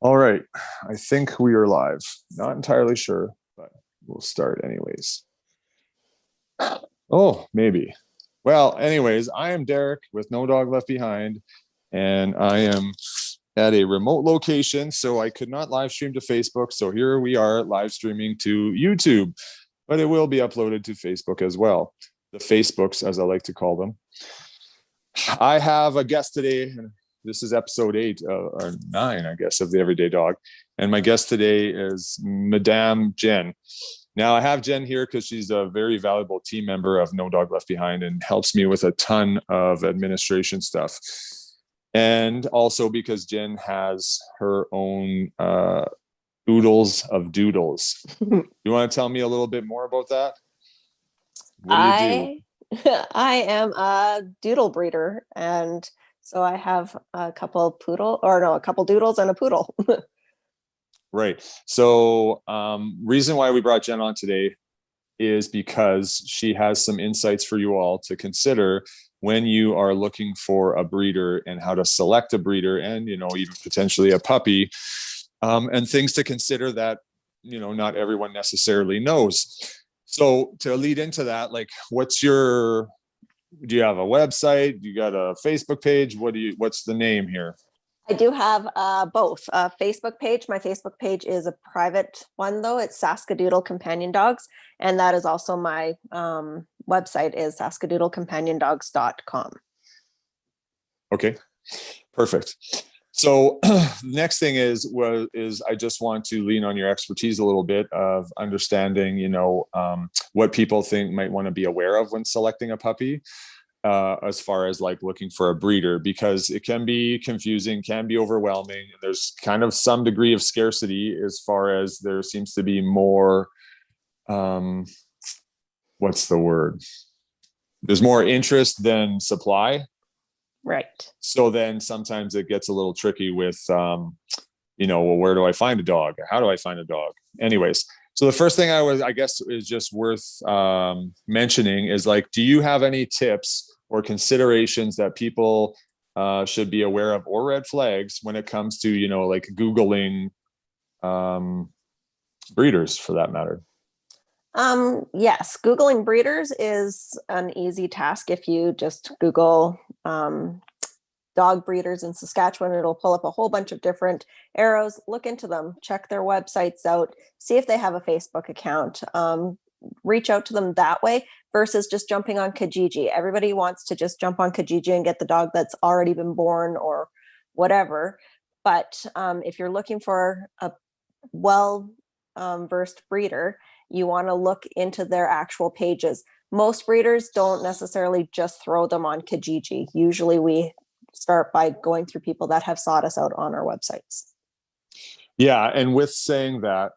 All right. I think we are live. Not entirely sure, but we'll start anyways. Oh, maybe. Well, anyways, I am Derek with No Dog Left Behind, and I am at a remote location, so I could not live stream to Facebook. So here we are live streaming to YouTube, but it will be uploaded to Facebook as well. The Facebooks, as I like to call them. I have a guest today. This is episode 8 or 9, I guess, of the Everyday Dog. And my guest today is Madame Jenn. Now, I have Jenn here because she's a very valuable team member of No Dog Left Behind and helps me with a ton of administration stuff. And also because Jenn has her own oodles of doodles. You want to tell me a little bit more about that? What do you do? I am a doodle breeder, and so I have a couple doodles and a poodle. Right. So reason why we brought Jenn on today is because she has some insights for you all to consider when you are looking for a breeder and how to select a breeder and, even potentially a puppy, and things to consider that, not everyone necessarily knows. So to lead into that, like, do you have a website? You got a Facebook page? What's the name here? I do have both a Facebook page. My Facebook page is a private one, though. It's Saskadoodle Companion Dogs. And that is also my website is saskadoodlecompanion.com. Okay, perfect. So next thing is I just want to lean on your expertise a little bit of understanding, what people think might want to be aware of when selecting a puppy, as far as like looking for a breeder, because it can be confusing, can be overwhelming. There's kind of some degree of scarcity as far as there seems to be more, what's the word? There's more interest than supply. Right. So then sometimes it gets a little tricky with, well, where do I find a dog? How do I find a dog? Anyways, so the first thing I guess is just worth mentioning is, like, do you have any tips or considerations that people should be aware of, or red flags when it comes to, like Googling breeders for that matter? Yes, Googling breeders is an easy task. If you just Google dog breeders in Saskatchewan, it'll pull up a whole bunch of different arrows. Look into them, check their websites out, see if they have a Facebook account, reach out to them that way versus just jumping on Kijiji. Everybody wants to just jump on Kijiji and get the dog that's already been born or whatever. But if you're looking for a versed breeder, you want to look into their actual pages. Most breeders don't necessarily just throw them on Kijiji. Usually we start by going through people that have sought us out on our websites. Yeah. And with saying that,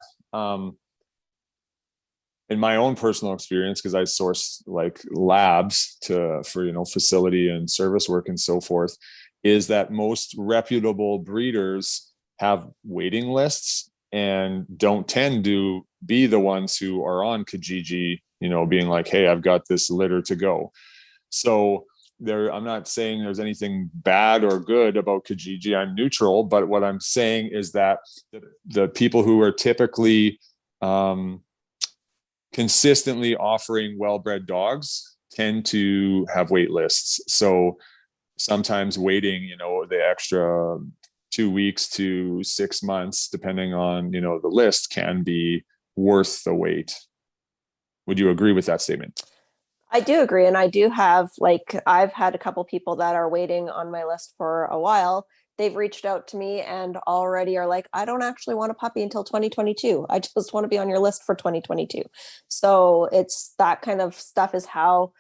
in my own personal experience, because I source like labs for facility and service work and so forth, is that most reputable breeders have waiting lists and don't tend to be the ones who are on Kijiji, being like, hey, I've got this litter to go. So I'm not saying there's anything bad or good about Kijiji. I'm neutral, but what I'm saying is that the people who are typically consistently offering well-bred dogs tend to have wait lists. So sometimes waiting, the extra 2 weeks to 6 months, depending on, the list, can be worth the wait. Would you agree with that statement? I do agree. And I do have, I've had a couple people that are waiting on my list for a while. They've reached out to me and already are like, I don't actually want a puppy until 2022. I just want to be on your list for 2022. So it's that kind of stuff is how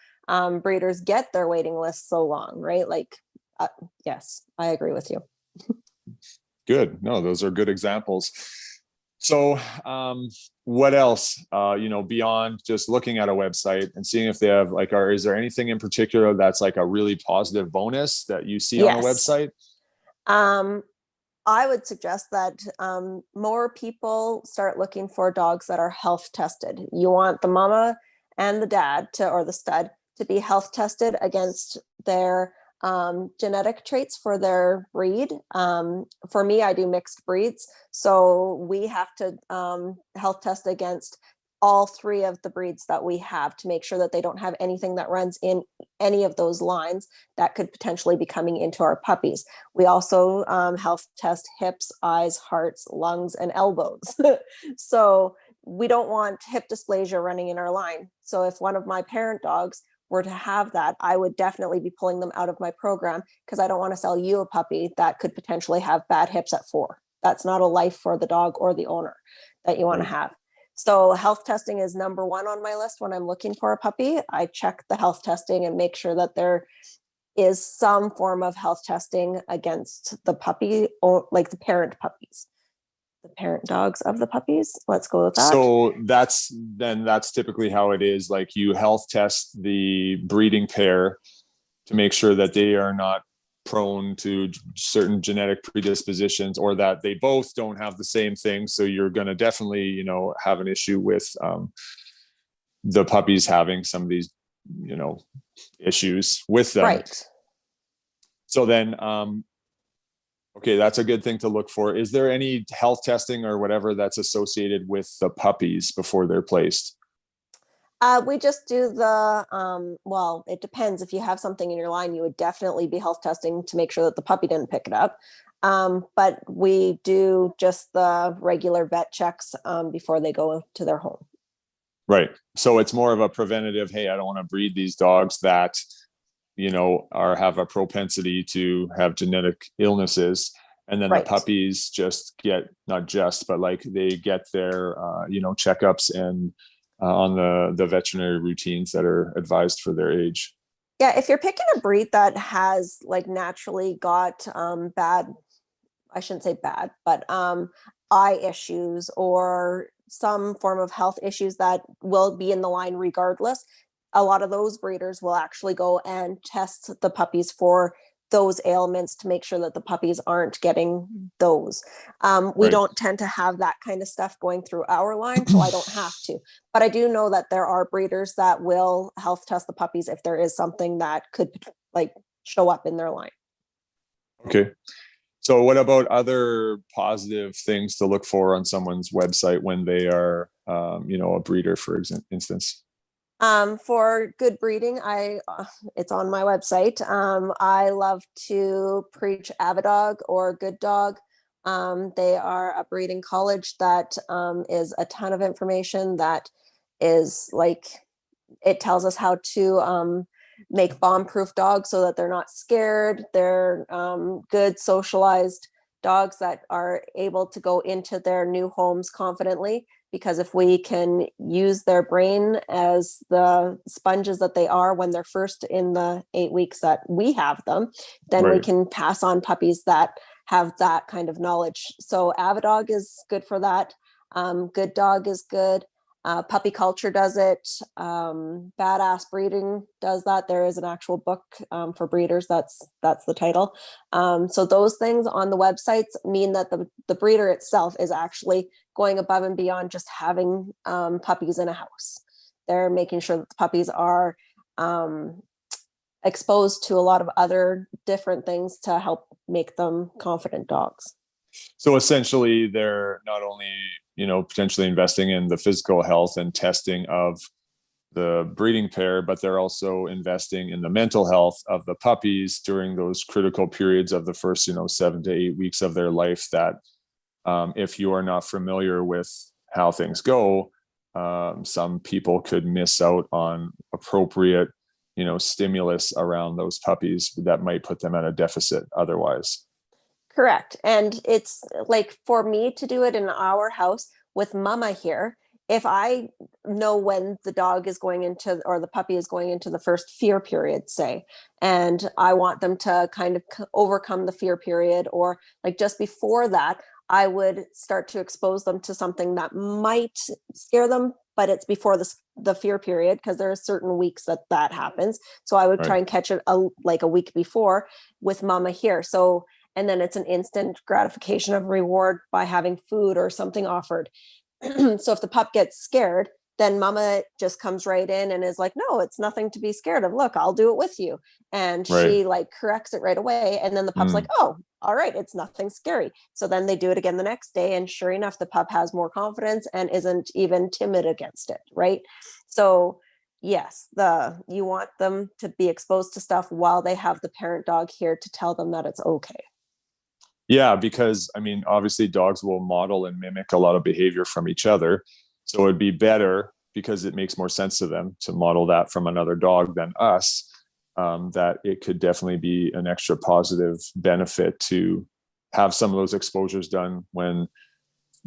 breeders get their waiting list so long, right? Yes, I agree with you. Good. No, those are good examples. So what else, beyond just looking at a website and seeing if they have is there anything in particular that's like a really positive bonus that you see on a website? I would suggest that more people start looking for dogs that are health tested. You want the mama and the dad or the stud to be health tested against their genetic traits for their breed. For me, I do mixed breeds. So we have to health test against all three of the breeds that we have to make sure that they don't have anything that runs in any of those lines that could potentially be coming into our puppies. We also health test hips, eyes, hearts, lungs, and elbows. So we don't want hip dysplasia running in our line. So if one of my parent dogs were to have that, I would definitely be pulling them out of my program, because I don't want to sell you a puppy that could potentially have bad hips at 4. That's not a life for the dog or the owner that you want to have. So health testing is number 1 on my list when I'm looking for a puppy. I check the health testing and make sure that there is some form of health testing against the puppy, or like the parent puppies, the parent dogs of the puppies. Let's go with that. So that's typically how it is. Like, you health test the breeding pair to make sure that they are not prone to certain genetic predispositions, or that they both don't have the same thing. So you're going to definitely, have an issue with the puppies having some of these, issues with them. Right. So then, okay, that's a good thing to look for. Is there any health testing or whatever that's associated with the puppies before they're placed? We just do the, well, it depends. If you have something in your line, you would definitely be health testing to make sure that the puppy didn't pick it up. But we do just the regular vet checks before they go to their home. Right. So it's more of a preventative, hey, I don't want to breed these dogs that, have a propensity to have genetic illnesses. And then Right. the puppies just get, not just, but like they get their, checkups and on the veterinary routines that are advised for their age. Yeah, if you're picking a breed that has like naturally got bad, I shouldn't say bad, but eye issues or some form of health issues that will be in the line regardless, a lot of those breeders will actually go and test the puppies for those ailments to make sure that the puppies aren't getting those. We Right. don't tend to have that kind of stuff going through our line, so I don't have to. But I do know that there are breeders that will health test the puppies if there is something that could like show up in their line. Okay. So what about other positive things to look for on someone's website when they are, a breeder, for instance? For good breeding, it's on my website. I love to preach Avidog or Good Dog. They are a breeding college that is a ton of information that is like, it tells us how to make bomb-proof dogs so that they're not scared. They're good socialized dogs that are able to go into their new homes confidently, because if we can use their brain as the sponges that they are when they're first in the 8 weeks that we have them, then we can pass on puppies that have that kind of knowledge. So Avidog is good for that. Good Dog is good. Puppy Culture does it. Badass Breeding does that. There is an actual book for breeders. That's the title. So those things on the websites mean that the breeder itself is actually going above and beyond just having puppies in a house. They're making sure that the puppies are exposed to a lot of other different things to help make them confident dogs. So essentially, they're not only, potentially investing in the physical health and testing of the breeding pair, but they're also investing in the mental health of the puppies during those critical periods of the first, 7 to 8 weeks of their life that if you are not familiar with how things go, some people could miss out on appropriate, stimulus around those puppies that might put them at a deficit otherwise. Correct. And it's like for me to do it in our house with Mama here, if I know when the dog is going into, or the puppy is going into the first fear period, say, and I want them to kind of overcome the fear period, or like just before that, I would start to expose them to something that might scare them, but it's before the fear period, because there are certain weeks that happens. So I would try and catch it like a week before with Mama here. So, and then it's an instant gratification of reward by having food or something offered. So if the pup gets scared, then mama just comes right in and is like, no, it's nothing to be scared of. Look, I'll do it with you. And Right. she like corrects it right away. And then the pup's like, oh, all right, it's nothing scary. So then they do it again the next day. And sure enough, the pup has more confidence and isn't even timid against it. Right. So yes, you want them to be exposed to stuff while they have the parent dog here to tell them that it's okay. Yeah, because I mean, obviously dogs will model and mimic a lot of behavior from each other. So it'd be better, because it makes more sense to them to model that from another dog than us. That it could definitely be an extra positive benefit to have some of those exposures done when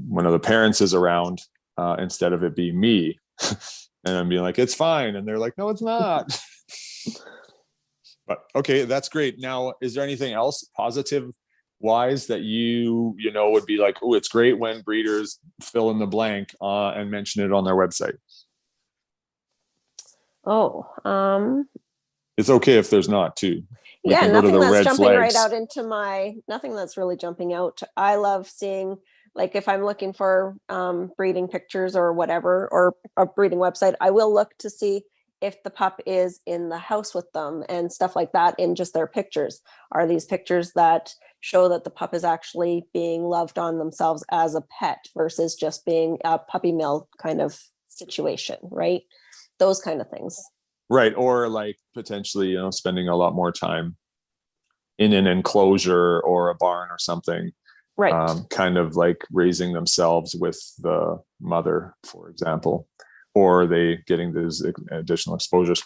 one of the parents is around, instead of it being me. And I'm being like, it's fine. And they're like, no, it's not. But okay, that's great. Now, is there anything else positive wise that you know would be like, oh, it's great when breeders fill in the blank and mention it on their website? Oh, It's okay if there's not too. We yeah, can go to nothing the that's red jumping right flags. out into nothing that's really jumping out. I love seeing, like, if I'm looking for breeding pictures or whatever, or a breeding website, I will look to see if the pup is in the house with them and stuff like that in just their pictures. Are these pictures that show that the pup is actually being loved on themselves as a pet versus just being a puppy mill kind of situation, right? Those kind of things. Right. Or like potentially, spending a lot more time in an enclosure or a barn or something, Right. kind of like raising themselves with the mother, for example, or are they getting those additional exposures?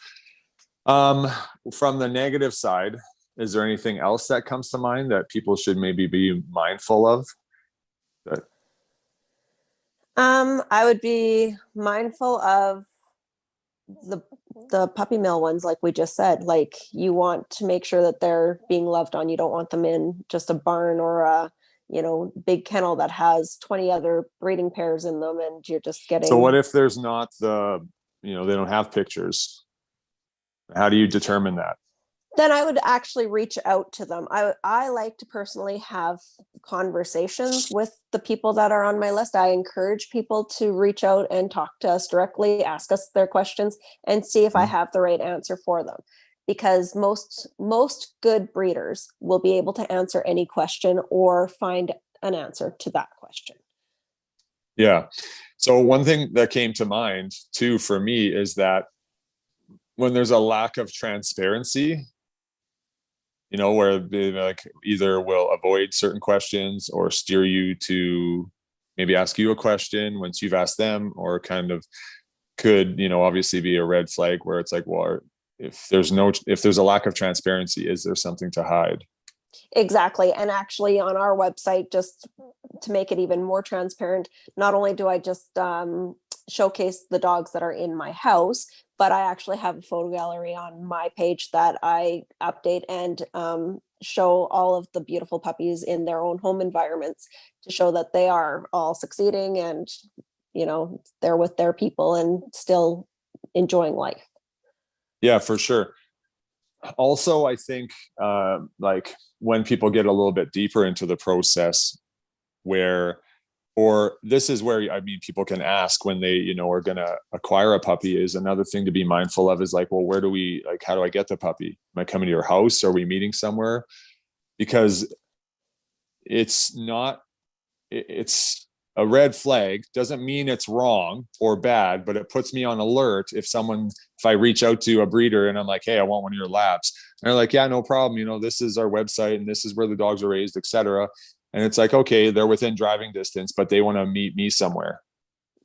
From the negative side, is there anything else that comes to mind that people should maybe be mindful of? That, I would be mindful of the puppy mill ones, like we just said. Like, you want to make sure that they're being loved on. You don't want them in just a barn or a big kennel that has 20 other breeding pairs in them, and you're just so what getting. if there's not they don't have pictures? How do you determine that? Then I would actually reach out to them. I like to personally have conversations with the people that are on my list. I encourage people to reach out and talk to us directly, ask us their questions, and see if I have the right answer for them. Because most good breeders will be able to answer any question or find an answer to that question. Yeah. So one thing that came to mind too for me is that when there's a lack of transparency, where they like either will avoid certain questions or steer you to maybe ask you a question once you've asked them, or kind of could, obviously be a red flag where it's like, well, if there's a lack of transparency, is there something to hide? Exactly. And actually, on our website, just to make it even more transparent, not only do I just showcase the dogs that are in my house, but I actually have a photo gallery on my page that I update and show all of the beautiful puppies in their own home environments, to show that they are all succeeding and, they're with their people and still enjoying life. Yeah, for sure. Also, I think like when people get a little bit deeper into the process, or this is where, I mean, people can ask when they, are going to acquire a puppy, is another thing to be mindful of is like, well, how do I get the puppy? Am I coming to your house? Are we meeting somewhere? Because it's a red flag. Doesn't mean it's wrong or bad, but it puts me on alert if I reach out to a breeder and I'm like, hey, I want one of your labs. And they're like, yeah, no problem. This is our website and this is where the dogs are raised, etc. And it's like, okay, they're within driving distance, but they want to meet me somewhere.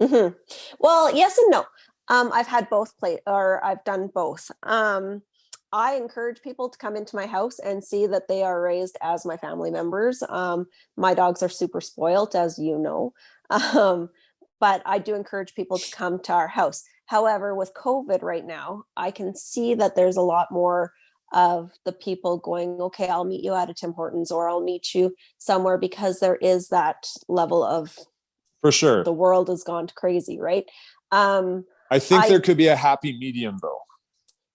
Mm-hmm. Well, yes and no. I've had both I've done both. I encourage people to come into my house and see that they are raised as my family members. My dogs are super spoiled, as you know. But I do encourage people to come to our house. However, with COVID right now, I can see that there's a lot more of the people going, okay, I'll meet you at a Tim Hortons, or I'll meet you somewhere, because there is that level of, for sure, the world has gone crazy, right? I think there could be a happy medium though.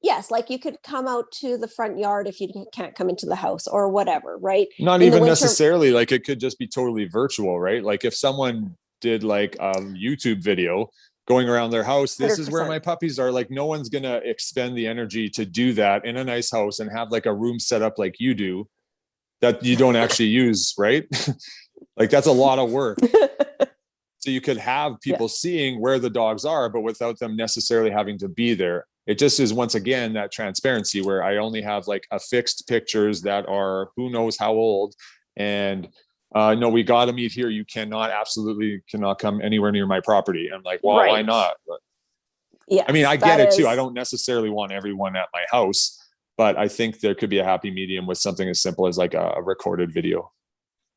Yes, like you could come out to the front yard if you can't come into the house or whatever, right? Not In even the winter, necessarily, like it could just be totally virtual, right? Like if someone did like a YouTube video going around their house. This is where 100%. my puppies are. Like, no one's going to expend the energy to do that in a nice house and have like a room set up like you do that you don't actually use, right? Like, that's a lot of work. So you could have people seeing where the dogs are, but without them necessarily having to be there. It just is, once again, that transparency where I only have like affixed pictures that are who knows how old. And no, we got to meet here. You absolutely cannot come anywhere near my property. I'm like, well, why not? But, yeah, I mean, I get it too. I don't necessarily want everyone at my house, but I think there could be a happy medium with something as simple as like a recorded video.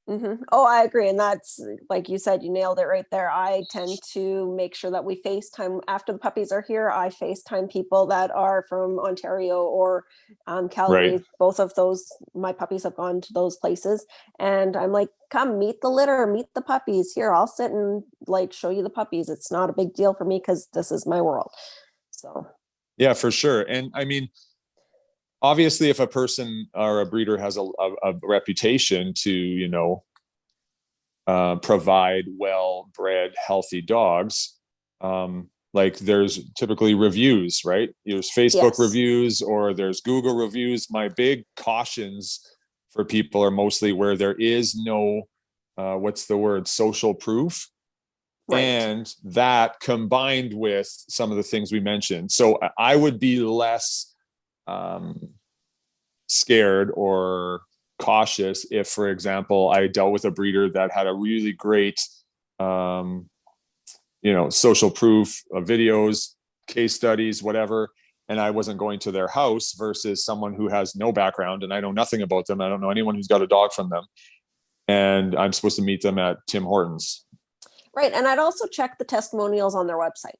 Oh, I agree. And that's, like you said, you nailed it right there. I tend to make sure that we FaceTime after the puppies are here. I FaceTime people that are from Ontario or Calgary. Right. Both of those, my puppies have gone to those places. And I'm like, come meet the litter, meet the puppies. Here, I'll sit and like show you the puppies. It's not a big deal for me because this is my world. So yeah, for sure. And I mean, obviously, if a person or a breeder has a reputation to, provide well-bred, healthy dogs, like there's typically reviews, right? There's Facebook reviews or there's Google reviews. My big cautions for people are mostly where there is no, what's the word, social proof. Right. And that combined with some of the things we mentioned. So I would be less scared or cautious if, for example, I dealt with a breeder that had a really great social proof of videos, case studies, whatever, and I wasn't going to their house versus someone who has no background and I know nothing about them. I don't know anyone who's got a dog from them, and I'm supposed to meet them at Tim Hortons. Right. And I'd also check the testimonials on their website.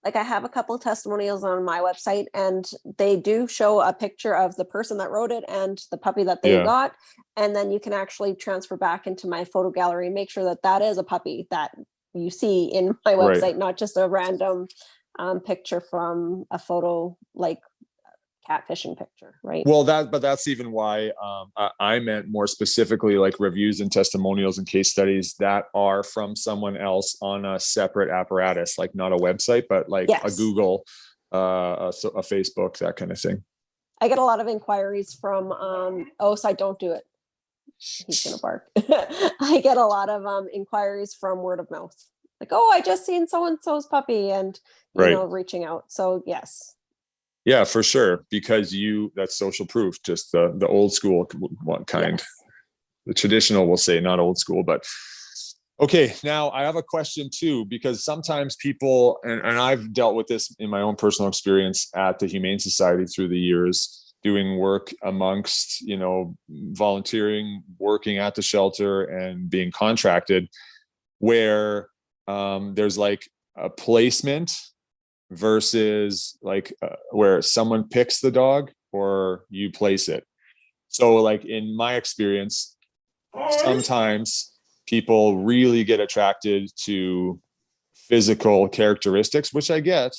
Like, I have a couple of testimonials on my website, and they do show a picture of the person that wrote it and the puppy that they got. And then you can actually transfer back into my photo gallery and make sure that that is a puppy that you see in my website, not just a random picture from a photo, like catfishing picture, right? Well, but that's even why I meant more specifically like reviews and testimonials and case studies that are from someone else on a separate apparatus, like not a website, but like a Google, a Facebook, that kind of thing. I get a lot of inquiries from, so I don't do it. He's gonna bark. I get a lot of inquiries from word of mouth. Like, oh, I just seen so-and-so's puppy, and you know, reaching out. So yes. Yeah, for sure. Because that's social proof, just the old school kind. Yes. The traditional, we'll say, not old school, but okay. Now I have a question too, because sometimes people, and I've dealt with this in my own personal experience at the Humane Society through the years, doing work amongst, volunteering, working at the shelter and being contracted, where there's like a placement versus like where someone picks the dog or you place it. So like in my experience, sometimes people really get attracted to physical characteristics, which I get.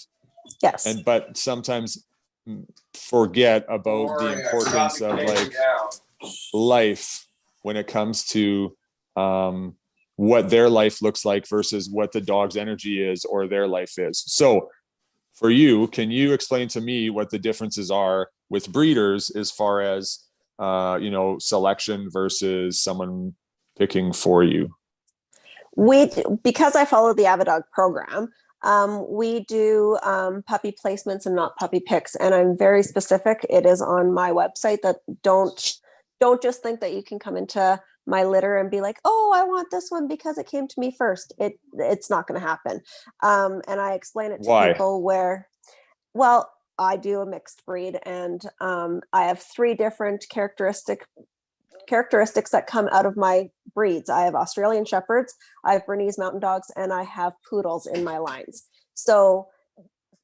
Yes. But sometimes forget about the importance of like life when it comes to what their life looks like versus what the dog's energy is or their life is. So for you, can you explain to me what the differences are with breeders as far as, selection versus someone picking for you? Because I follow the Avidog program, we do puppy placements and not puppy picks. And I'm very specific. It is on my website that don't just think that you can come into my litter and be like, oh, I want this one because it came to me first. It's not going to happen. And I explain it to people where, well, I do a mixed breed, and I have 3 different characteristics that come out of my breeds. I have Australian Shepherds, I have Bernese Mountain Dogs, and I have Poodles in my lines. So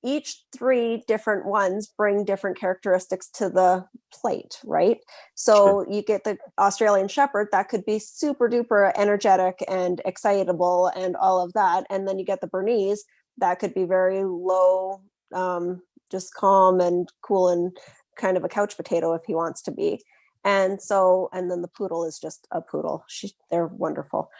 each 3 different ones bring different characteristics to the plate, right? So you get the Australian Shepherd that could be super duper energetic and excitable and all of that. And then you get the Bernese that could be very low, just calm and cool and kind of a couch potato if he wants to be. And then the Poodle is just a poodle. They're wonderful.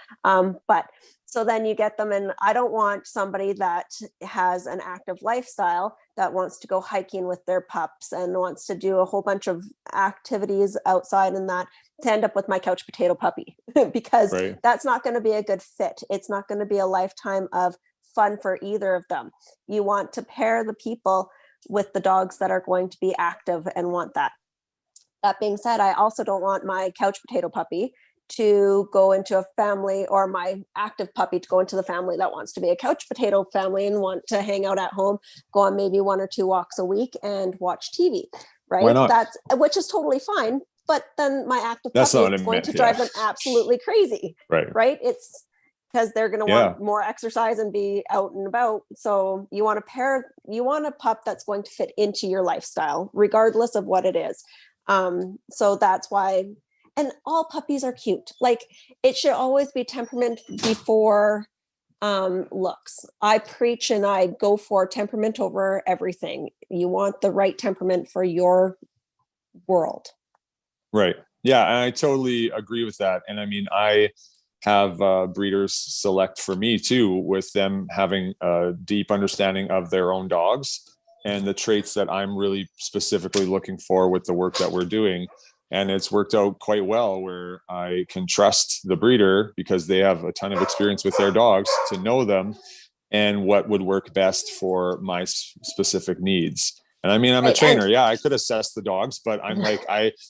So then you get them, and I don't want somebody that has an active lifestyle that wants to go hiking with their pups and wants to do a whole bunch of activities outside and that, to end up with my couch potato puppy because Right. that's not going to be a good fit. It's not going to be a lifetime of fun for either of them. You want to pair the people with the dogs that are going to be active and want that. That being said, I also don't want my couch potato puppy to go into a family, or my active puppy to go into the family that wants to be a couch potato family and want to hang out at home, go on maybe 1 or 2 walks a week and watch TV, Why right? not? That's, which is totally fine. But then my active That's puppy not what is I going meant. to Yeah. drive them absolutely crazy, Right. right? It's because they're going to Yeah. want more exercise and be out and about. So you want a pup that's going to fit into your lifestyle, regardless of what it is. So that's why, and all puppies are cute. Like, it should always be temperament before looks. I preach and I go for temperament over everything. You want the right temperament for your world. Right. Yeah, and I totally agree with that. And I mean, I have breeders select for me too, with them having a deep understanding of their own dogs and the traits that I'm really specifically looking for with the work that we're doing. And it's worked out quite well, where I can trust the breeder because they have a ton of experience with their dogs to know them and what would work best for my specific needs. And I mean, I'm a trainer. Yeah, I could assess the dogs, but I'm like,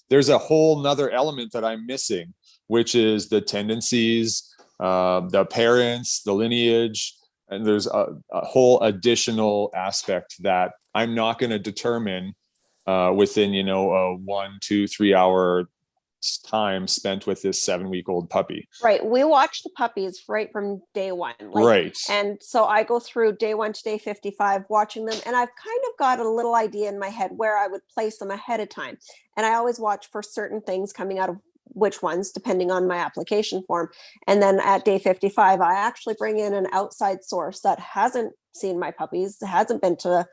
there's a whole nother element that I'm missing, which is the tendencies, the parents, the lineage, and there's a whole additional aspect that I'm not going to determine within, a 1, 2, 3 hour time spent with this 7-week-old puppy. Right. We watch the puppies right from day one. Right. And so I go through day 1 to day 55 watching them. And I've kind of got a little idea in my head where I would place them ahead of time. And I always watch for certain things coming out of which ones, depending on my application form. And then at day 55, I actually bring in an outside source that hasn't seen my puppies, hasn't been to,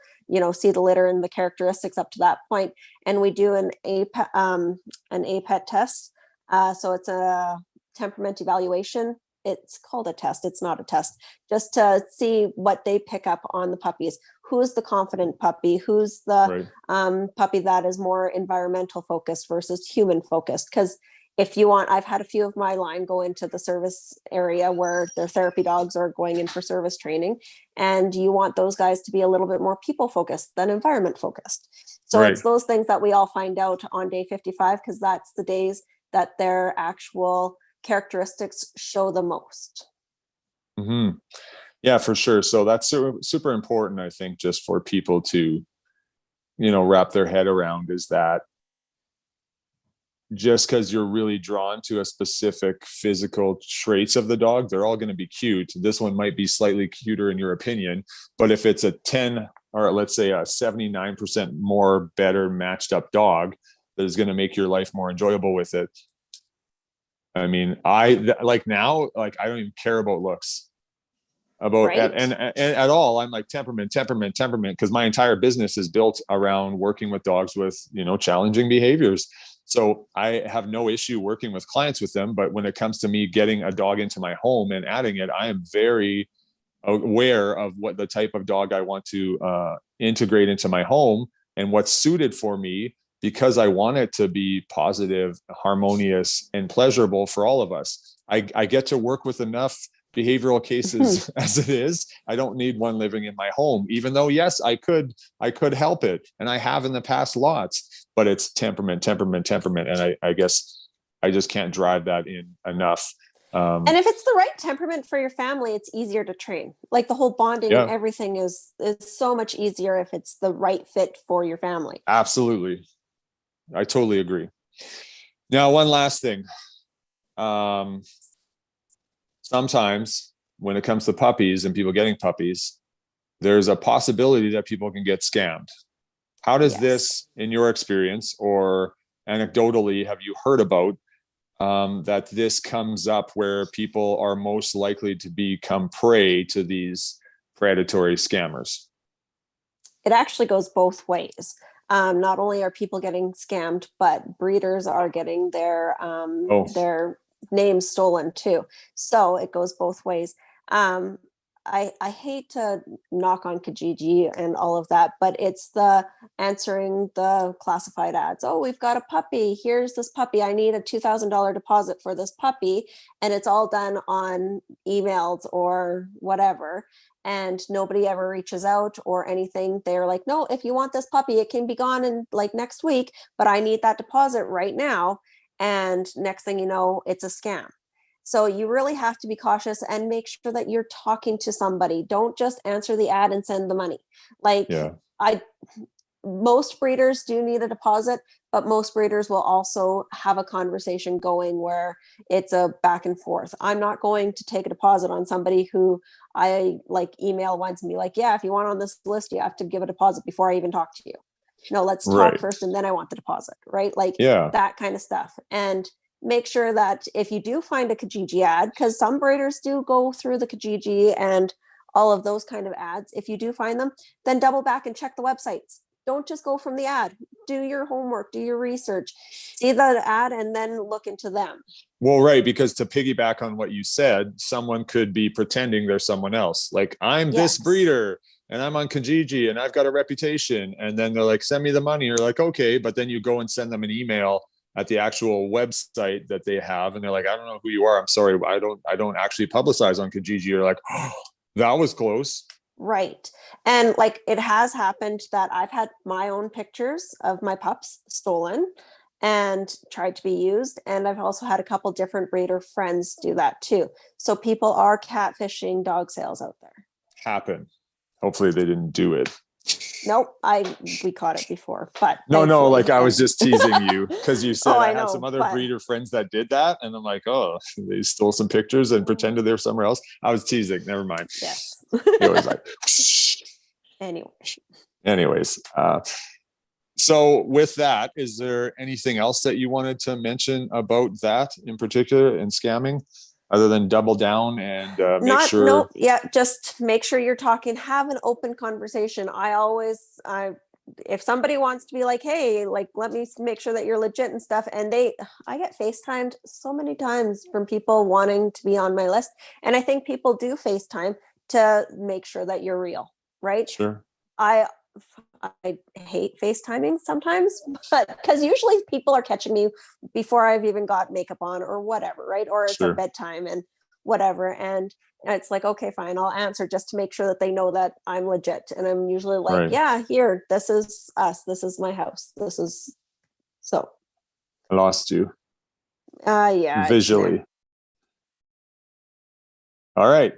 see the litter and the characteristics up to that point. And we do an APET test. So it's a temperament evaluation. It's called a test. It's not a test, just to see what they pick up on the puppies. Who's the confident puppy? Who's the puppy that is more environmental focused versus human focused? Because if you want, I've had a few of my line go into the service area where their therapy dogs are going in for service training, and you want those guys to be a little bit more people focused than environment focused. So it's those things that we all find out on day 55, because that's the days that their actual characteristics show the most. Mm-hmm. Yeah, for sure. So that's super important, I think, just for people to, wrap their head around, is that just because you're really drawn to a specific physical traits of the dog, they're all going to be cute. This one might be slightly cuter in your opinion, but if it's a 10, or let's say a 79% more better matched up dog that is going to make your life more enjoyable with it. I mean, I don't even care about looks. And at all. I'm like temperament, because my entire business is built around working with dogs with, challenging behaviors. So I have no issue working with clients with them. But when it comes to me getting a dog into my home and adding it, I am very aware of what the type of dog I want to integrate into my home and what's suited for me, because I want it to be positive, harmonious, and pleasurable for all of us. I get to work with enough behavioral cases as it is. I don't need one living in my home, even though, yes, I could help it. And I have in the past lots, but it's temperament. And I guess I just can't drive that in enough. And if it's the right temperament for your family, it's easier to train. Like the whole bonding and everything is so much easier if it's the right fit for your family. Absolutely. I totally agree. Now, one last thing. Sometimes when it comes to puppies and people getting puppies, there's a possibility that people can get scammed. How does this, in your experience or anecdotally, have you heard about that this comes up where people are most likely to become prey to these predatory scammers? It actually goes both ways. Not only are people getting scammed, but breeders are getting their names stolen too. So it goes both ways. I hate to knock on Kijiji and all of that, but it's the answering the classified ads. Oh, we've got a puppy. Here's this puppy. I need a $2,000 deposit for this puppy. And it's all done on emails or whatever. And nobody ever reaches out or anything. They're like, no, if you want this puppy, it can be gone in like next week, but I need that deposit right now. And next thing you know, it's a scam. So you really have to be cautious and make sure that you're talking to somebody. Don't just answer the ad and send the money. Like Yeah. Most breeders do need a deposit, but most breeders will also have a conversation going where it's a back and forth. I'm not going to take a deposit on somebody who I like email once and be like, yeah, if you want on this list, you have to give a deposit before I even talk to you. No, let's talk Right. first and then I want the deposit, right? Like Yeah. that kind of stuff. And make sure that if you do find a Kijiji ad, because some breeders do go through the Kijiji and all of those kind of ads, if you do find them, then double back and check the websites. Don't just go from the ad. Do your homework, do your research, see the ad, and then look into them. Well, right, because to piggyback on what you said, someone could be pretending they're someone else. Like, I'm this Yes. breeder and I'm on Kijiji and I've got a reputation. And then they're like, send me the money. You're like, okay. But then you go and send them an email at the actual website that they have. And they're like, I don't know who you are. I'm sorry. I don't actually publicize on Kijiji. You're like, oh, that was close. Right. And like it has happened that I've had my own pictures of my pups stolen and tried to be used. And I've also had a couple different breeder friends do that too. So people are catfishing dog sales out there. Happen. Hopefully they didn't do it. Nope, we caught it before, but no, like I was just teasing you because you said Oh, I I had know, some other but breeder friends that did that, and I'm like, oh, they stole some pictures and pretended they're somewhere else. I was teasing. Never mind. yes. He was like, Anyway. anyways. So with that, is there anything else that you wanted to mention about that in particular in scamming, other than double down and make sure? No, yeah, just make sure you're talking, have an open conversation. If somebody wants to be like, hey, like, let me make sure that you're legit and stuff. And I get FaceTimed so many times from people wanting to be on my list. And I think people do FaceTime to make sure that you're real, right? Sure. I hate FaceTiming sometimes, but because usually people are catching me before I've even got makeup on or whatever, right? Or it's Sure. a bedtime and whatever. And it's like, okay, fine, I'll answer just to make sure that they know that I'm legit. And I'm usually like, Right. yeah, here, this is us. This is my house. This is so. I lost you Yeah. visually. All right.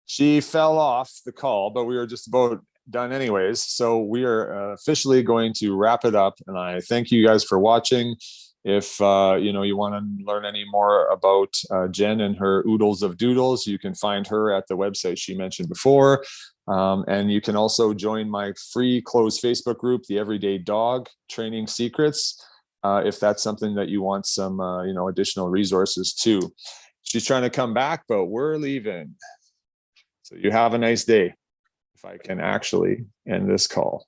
She fell off the call, but we were just about done anyways. So we are officially going to wrap it up. And I thank you guys for watching. If you want to learn any more about Jenn and her oodles of doodles, you can find her at the website she mentioned before. And you can also join my free closed Facebook group, The Everyday Dog Training Secrets, if that's something that you want some additional resources too. She's trying to come back, but we're leaving. So you have a nice day. If I can actually end this call.